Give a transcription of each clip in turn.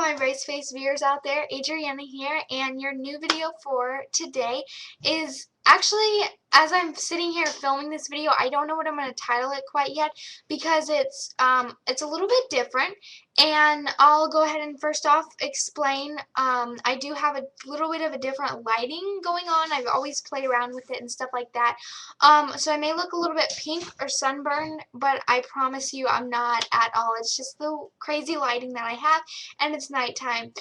my brace face viewers out there, Adriana here, and your new video for today is actually, as I'm sitting here filming this video, I don't know what I'm going to title it quite yet because it's a little bit different, and I'll go ahead and first off explain. I do have a little bit of a different lighting going on. I've always played around with it and stuff like that. So I may look a little bit pink or sunburned, but I promise you I'm not at all. It's just the crazy lighting that I have, and it's nighttime.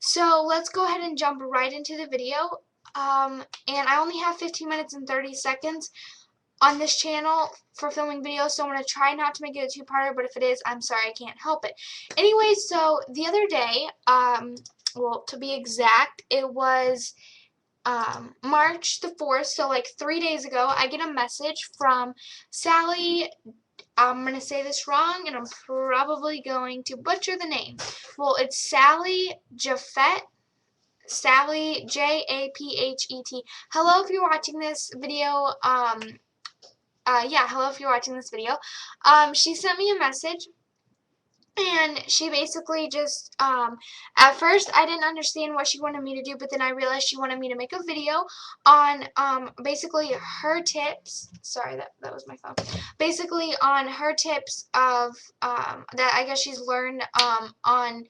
So let's go ahead and jump right into the video. And I only have 15 minutes and 30 seconds on this channel for filming videos, so I'm going to try not to make it a two-parter, but if it is, I'm sorry, I can't help it. Anyway, so the other day, well, to be exact, it was March the 4th, so like 3 days ago, I get a message from Sally. I'm going to say this wrong, and I'm probably going to butcher the name. Well, it's Sally Japhet. Sally, Japhet. Hello if you're watching this video. Yeah, hello if you're watching this video. She sent me a message. And she basically just, at first I didn't understand what she wanted me to do, but then I realized she wanted me to make a video on, basically her tips. Sorry, that was my phone. Basically on her tips of, that I guess she's learned, on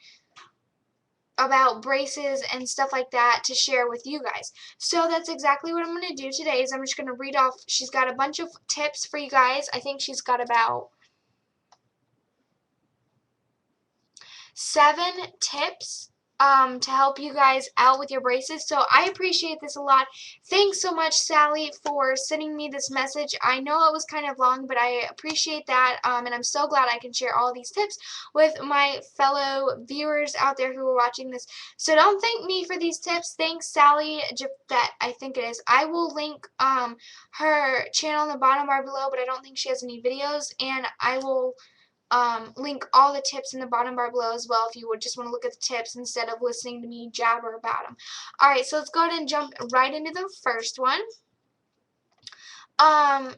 about braces and stuff like that to share with you guys. So that's exactly what I'm going to do today is I'm just going to read off. She's got a bunch of tips for you guys. I think she's got about 7 tips to help you guys out with your braces. So I appreciate this a lot. Thanks so much, Sally, for sending me this message. I know it was kind of long, but I appreciate that, and I'm so glad I can share all these tips with my fellow viewers out there who are watching this. So don't thank me for these tips. Thanks, Sally Japhet, I think it is. I will link her channel in the bottom bar below, but I don't think she has any videos, and I will link all the tips in the bottom bar below as well if you would just want to look at the tips instead of listening to me jabber about them. Alright, so let's go ahead and jump right into the first one.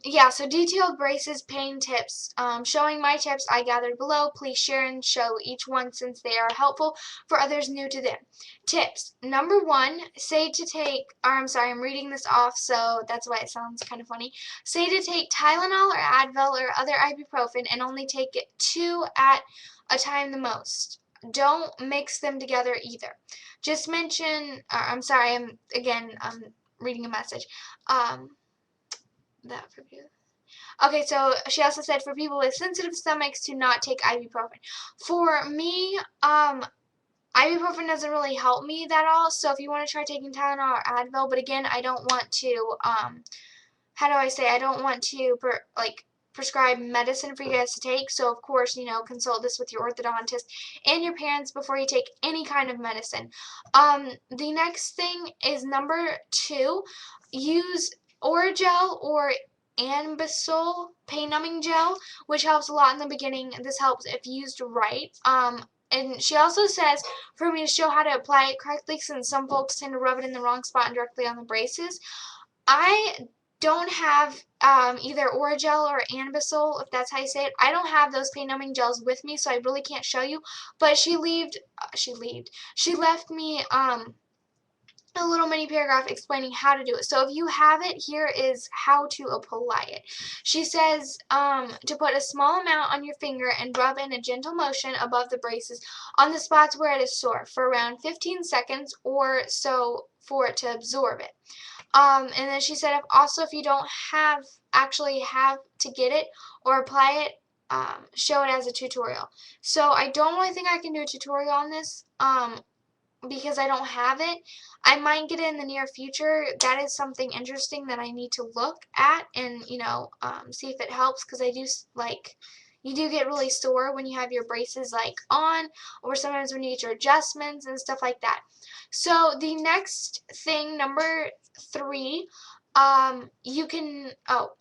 Yeah, so detailed braces pain tips. Showing my tips I gathered below. Please share and show each one since they are helpful for others new to them. Tips. Number 1, say to take, or I'm sorry, I'm reading this off, so that's why it sounds kind of funny. Say to take Tylenol or Advil or other ibuprofen and only take it 2 at a time the most. Don't mix them together either. Just mention, I'm sorry, I'm reading a message. That for people. Okay, so she also said for people with sensitive stomachs to not take ibuprofen. For me, ibuprofen doesn't really help me that all, so if you want to try taking Tylenol or Advil, but again, I don't want to, how do I say, I don't want to, prescribe medicine for you guys to take, so of course, you know, consult this with your orthodontist and your parents before you take any kind of medicine. The next thing is number 2, use Orajel or Anbesol pain numbing gel, which helps a lot in the beginning. This helps if used right. And she also says for me to show how to apply it correctly, since some folks tend to rub it in the wrong spot and directly on the braces. I don't have either Orajel or Anbesol, if that's how you say it. I don't have those pain numbing gels with me, so I really can't show you. But she left me a little mini paragraph explaining how to do it. So if you have it, here is how to apply it. She says to put a small amount on your finger and rub in a gentle motion above the braces on the spots where it is sore for around 15 seconds or so for it to absorb it. And then she said if you don't actually have to get it or apply it, show it as a tutorial. So I don't really think I can do a tutorial on this because I don't have it. I might get it in the near future. That is something interesting that I need to look at and, you know, see if it helps, because I do, you do get really sore when you have your braces on, or sometimes when you get your adjustments and stuff like that. So the next thing, number 3,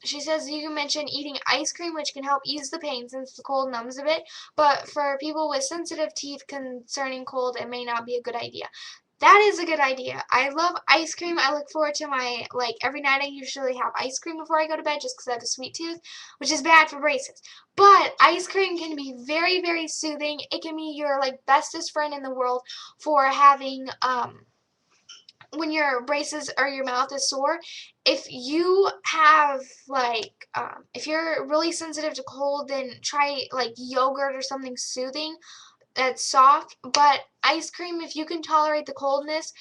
she says you can mention eating ice cream, which can help ease the pain since the cold numbs a bit, but for people with sensitive teeth concerning cold, it may not be a good idea. That is a good idea. I love ice cream. I look forward to my, like, every night I usually have ice cream before I go to bed just because I have a sweet tooth, which is bad for braces. But ice cream can be very, very soothing. It can be your, like, bestest friend in the world for having, when your braces or your mouth is sore. If you have, like, if you're really sensitive to cold, then try, like, yogurt or something soothing that's soft. But ice cream, if you can tolerate the coldness,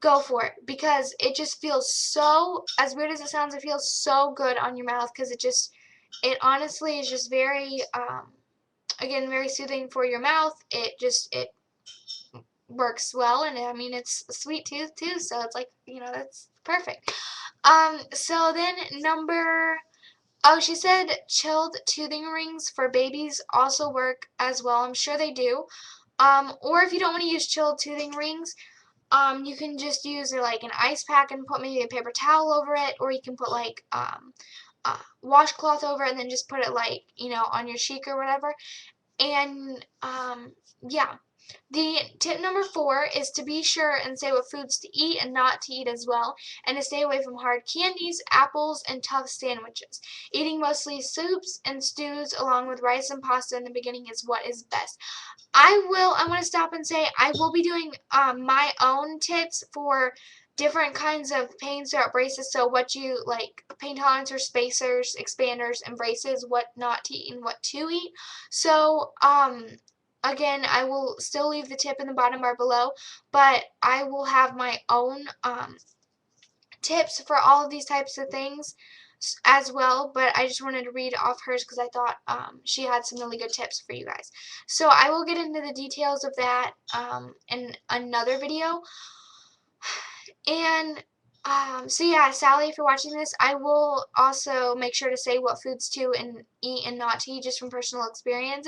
go for it, because it just feels so, as weird as it sounds, it feels so good on your mouth, because it honestly is just very, again, very soothing for your mouth. It works well, and I mean, it's a sweet tooth too, so it's like, that's perfect. So then oh, she said chilled toothing rings for babies also work as well. I'm sure they do. Or if you don't want to use chilled toothing rings, you can just use like an ice pack and put maybe a paper towel over it, or you can put like washcloth over it and then just put it like, on your cheek or whatever. And yeah. The tip number 4 is to be sure and say what foods to eat and not to eat as well, and to stay away from hard candies, apples, and tough sandwiches. Eating mostly soups and stews along with rice and pasta in the beginning is what is best. I want to stop and say I will be doing my own tips for different kinds of pains throughout braces. So what you like, pain tolerance, spacers, expanders, and braces, what not to eat and what to eat. So again, I will still leave the tip in the bottom bar below, but I will have my own tips for all of these types of things as well, but I just wanted to read off hers because I thought she had some really good tips for you guys. So I will get into the details of that in another video. And so yeah, Sally, if you're watching this, I will also make sure to say what foods to and eat and not to eat, just from personal experience.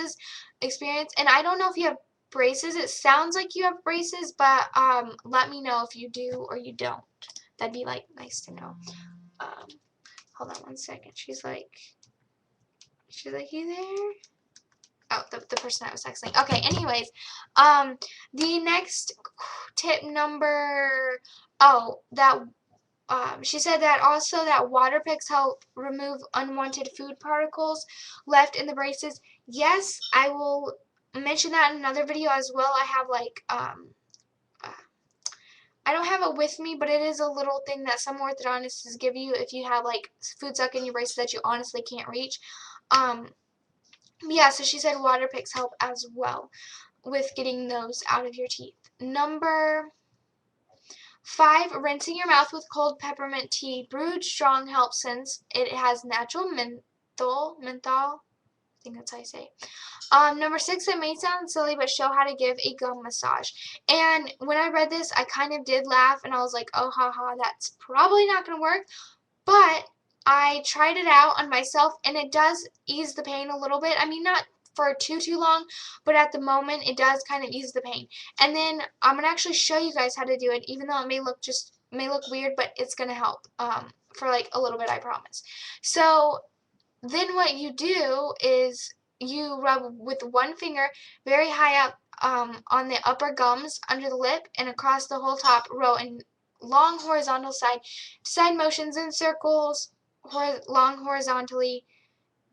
And I don't know if you have braces. It sounds like you have braces, but let me know if you do or you don't. That'd be like nice to know. Hold on one second. She's like, you there? Oh, the person I was texting. Okay, anyways, the next tip number, oh, that, she said that also that water picks help remove unwanted food particles left in the braces. Yes, I will mention that in another video as well. I have like, I don't have it with me, but it is a little thing that some orthodontists give you if you have like food stuck in your braces that you honestly can't reach. Yeah, so she said water picks help as well with getting those out of your teeth. Number 5, rinsing your mouth with cold peppermint tea brewed strong helps since it has natural menthol, I think that's how you say it. Number 6, it may sound silly, but show how to give a gum massage. And when I read this, I kind of did laugh, and I was like, oh, haha, that's probably not going to work. But I tried it out on myself, and it does ease the pain a little bit. I mean, not for too long, but at the moment, it does kind of ease the pain. And then I'm going to actually show you guys how to do it, even though it may look weird, but it's going to help for like a little bit, I promise. So then what you do is you rub with one finger very high up on the upper gums, under the lip, and across the whole top row in long horizontal side motions in circles, long horizontally,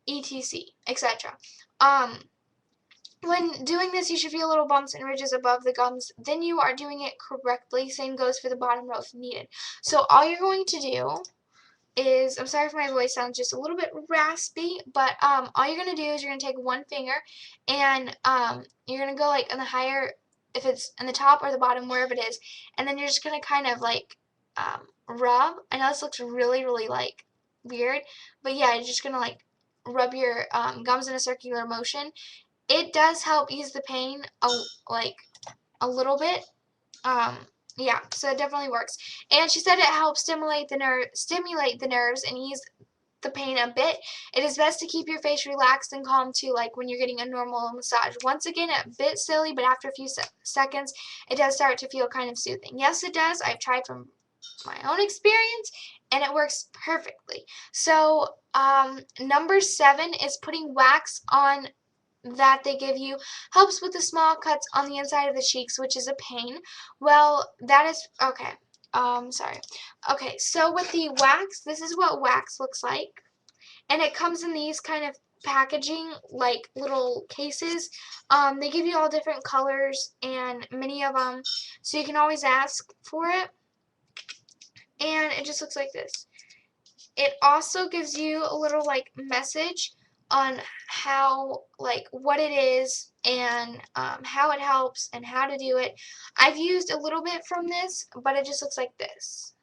etc., etc. When doing this, you should feel little bumps and ridges above the gums. Then you are doing it correctly. Same goes for the bottom row if needed. So all you're going to do is, I'm sorry if my voice sounds just a little bit raspy, but all you're going to do is you're going to take one finger and you're going to go like in the higher, if it's in the top or the bottom, wherever it is, and then you're just going to kind of like rub. I know this looks really, really like weird, but yeah, you're just going to like rub your gums in a circular motion. It does help ease the pain like a little bit. Yeah, so it definitely works. And she said it helps stimulate the nerves and ease the pain a bit. It is best to keep your face relaxed and calm too, like when you're getting a normal massage. Once again, a bit silly, but after a few seconds, it does start to feel kind of soothing. Yes, it does. I've tried from my own experience, and it works perfectly. So, number 7 is putting wax on that they give you helps with the small cuts on the inside of the cheeks, which is a pain. Well, that is, okay, sorry. Okay, so with the wax, this is what wax looks like. And it comes in these kind of packaging, like little cases. They give you all different colors and many of them, so you can always ask for it. And it just looks like this. It also gives you a little like message on how, like, what it is and how it helps and how to do it. I've used a little bit from this, but it just looks like this.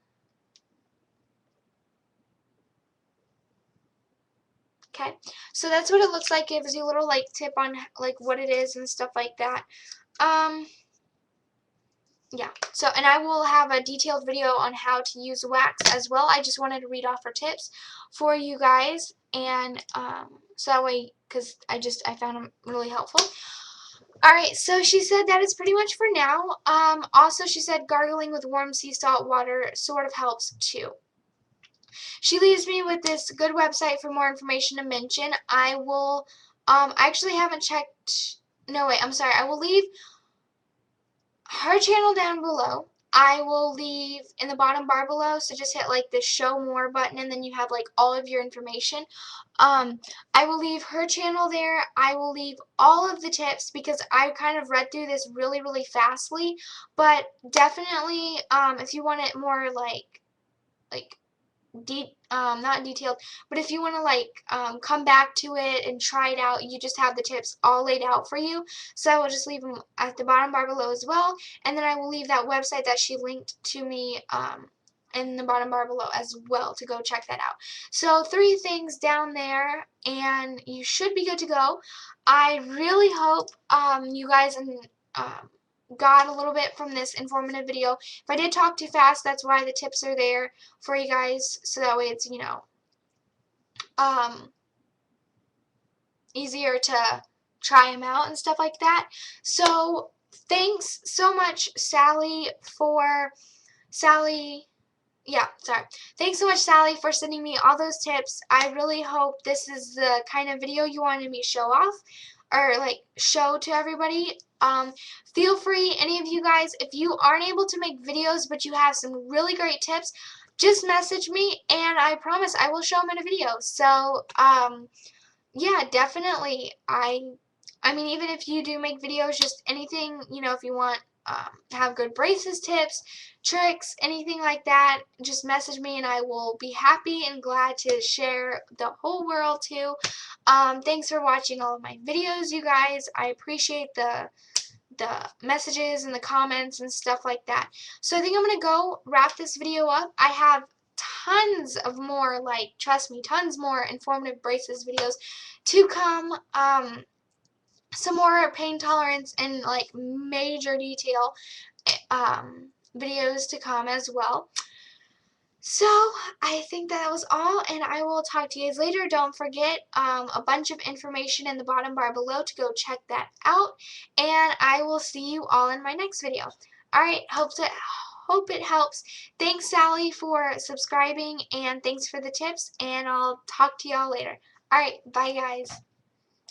Okay, so that's what it looks like. It gives you a little like tip on like what it is and stuff like that. Yeah, so, and I will have a detailed video on how to use wax as well. I just wanted to read off her tips for you guys, and so that way, because I found them really helpful. Alright, so she said that is pretty much for now. Also, she said gargling with warm sea salt water sort of helps too. She leaves me with this good website for more information to mention. I will, I actually haven't checked, no wait, I'm sorry, I will leave her channel down below. I will leave in the bottom bar below, so just hit like the show more button and then you have like all of your information. I will leave her channel there. I will leave all of the tips because I kind of read through this really fastly, but definitely if you want it more like not detailed, but if you want to like come back to it and try it out, you just have the tips all laid out for you. So I will just leave them at the bottom bar below as well, and then I will leave that website that she linked to me in the bottom bar below as well to go check that out. So 3 things down there and you should be good to go. I really hope you guys got a little bit from this informative video. If I did talk too fast, that's why the tips are there for you guys, so that way it's, you know, easier to try them out and stuff like that. So thanks so much, Thanks so much, Sally, for sending me all those tips. I really hope this is the kind of video you wanted me to show off, or like show to everybody. Feel free, any of you guys, if you aren't able to make videos but you have some really great tips, just message me and I promise I will show them in a video. So, yeah, definitely. I mean, even if you do make videos, just anything, you know, if you want have good braces tips, tricks, anything like that, just message me and I will be happy and glad to share the whole world too. Thanks for watching all of my videos, you guys. I appreciate the messages and the comments and stuff like that. So I think I'm going to go wrap this video up. I have tons of more, like, trust me, tons more informative braces videos to come. Some more pain tolerance and like major detail videos to come as well. So I think that was all, and I will talk to you guys later. Don't forget a bunch of information in the bottom bar below to go check that out, and I will see you all in my next video. Alright, hope it helps. Thanks, Sally, for subscribing, and thanks for the tips, and I'll talk to y'all later. Alright, bye guys.